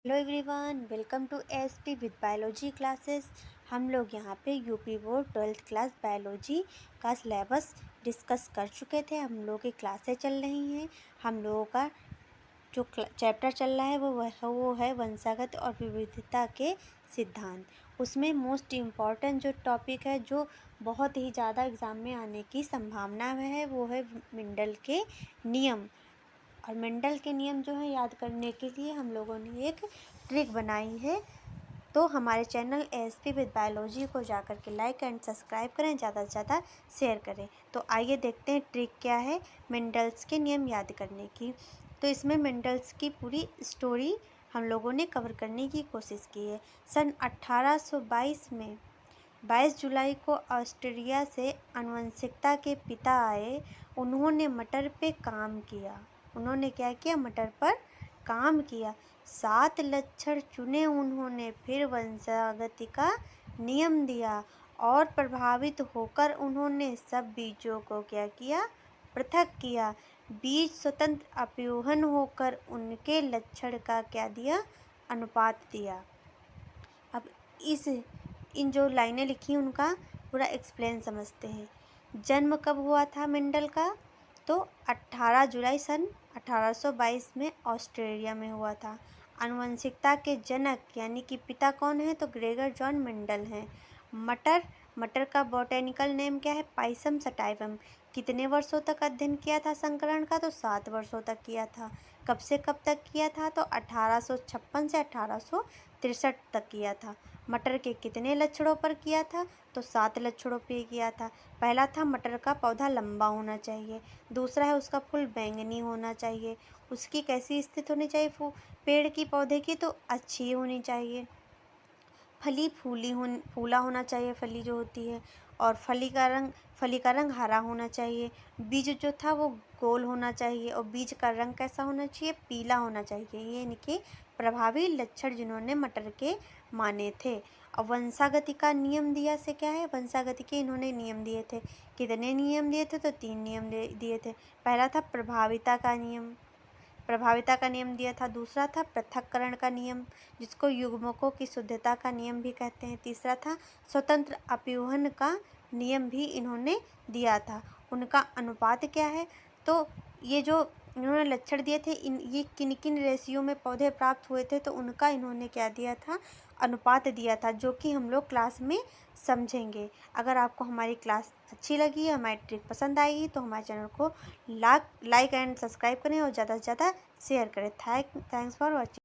Hello everyone, welcome to SP with biology classes. हम लोग यहाँ पे UP board 12th class biology का सिलेबस डिस्कस कर चुके थे। हम लोगों की क्लासें चल रही हैं। हम लोगों का जो चैप्टर चल रहा है वो है वंशागत और विविधता के सिद्धांत। उसमें मोस्ट इम्पॉर्टेंट जो टॉपिक है, जो बहुत ही ज़्यादा एग्ज़ाम में आने की संभावना है, वो है मेंडल के नियम। और मेंडल के नियम जो है याद करने के लिए हम लोगों ने एक ट्रिक बनाई है। तो हमारे चैनल एएसपी विद बायोलॉजी को जाकर के लाइक एंड सब्सक्राइब करें, ज़्यादा से ज़्यादा शेयर करें। तो आइए देखते हैं ट्रिक क्या है मेंडल्स के नियम याद करने की। तो इसमें मेंडल्स की पूरी स्टोरी हम लोगों ने कवर करने की कोशिश की है। सन 1822 में 22 जुलाई को ऑस्ट्रेलिया से आनुवंशिकता के पिता आए। उन्होंने मटर पे काम किया। उन्होंने क्या किया? मटर पर काम किया। 7 लक्षण चुने उन्होंने, फिर वंशागति का नियम दिया और प्रभावित होकर उन्होंने सब बीजों को क्या किया? पृथक किया। बीज स्वतंत्र अपव्यूहन होकर उनके लक्षण का क्या दिया? अनुपात दिया। अब इन जो लाइनें लिखी उनका पूरा एक्सप्लेन समझते हैं। जन्म कब हुआ था मेंडल का? तो 18 जुलाई सन 1822 में ऑस्ट्रेलिया में हुआ था। आनुवंशिकता के जनक यानी कि पिता कौन है? तो ग्रेगर जॉन मेंडल हैं। मटर का बॉटेनिकल नेम क्या है? Pisum sativum. कितने वर्षों तक अध्ययन किया था संकरण का? तो 7 वर्षों तक किया था। कब से कब तक किया था? तो 1856 से 1863 तक किया था। मटर के कितने लक्षणों पर किया था? तो 7 लक्षणों पे किया था। पहला था मटर का पौधा लंबा होना चाहिए। दूसरा है उसका फूल बैंगनी होना चाहिए। उसकी कैसी स्थिति होनी चाहिए पेड़ की, पौधे की? तो अच्छी होनी चाहिए। फूला होना चाहिए, फली जो होती है। और फली का रंग हरा होना चाहिए। बीज जो था वो गोल होना चाहिए और बीज का रंग कैसा होना चाहिए? पीला होना चाहिए। ये इनके प्रभावी लक्षण जिन्होंने मटर के माने थे। और वंशागति का नियम दिया से क्या है? वंशागति के इन्होंने नियम दिए थे। कितने नियम दिए थे? तो 3 नियम दिए थे। पहला था प्रभाविता का नियम दिया था। दूसरा था पृथक्करण का नियम, जिसको युग्मकों की शुद्धता का नियम भी कहते हैं। तीसरा था स्वतंत्र अपव्यूहन का नियम भी इन्होंने दिया था। उनका अनुपात क्या है? तो ये जो इन्होंने लक्षण दिए थे, ये किन किन रेशियो में पौधे प्राप्त हुए थे, तो उनका इन्होंने क्या दिया था? अनुपात दिया था, जो कि हम लोग क्लास में समझेंगे। अगर आपको हमारी क्लास अच्छी लगी, हमारी ट्रिक पसंद आई, तो हमारे चैनल को लाइक एंड सब्सक्राइब करें और ज़्यादा से ज़्यादा शेयर करें। Thanks for watching.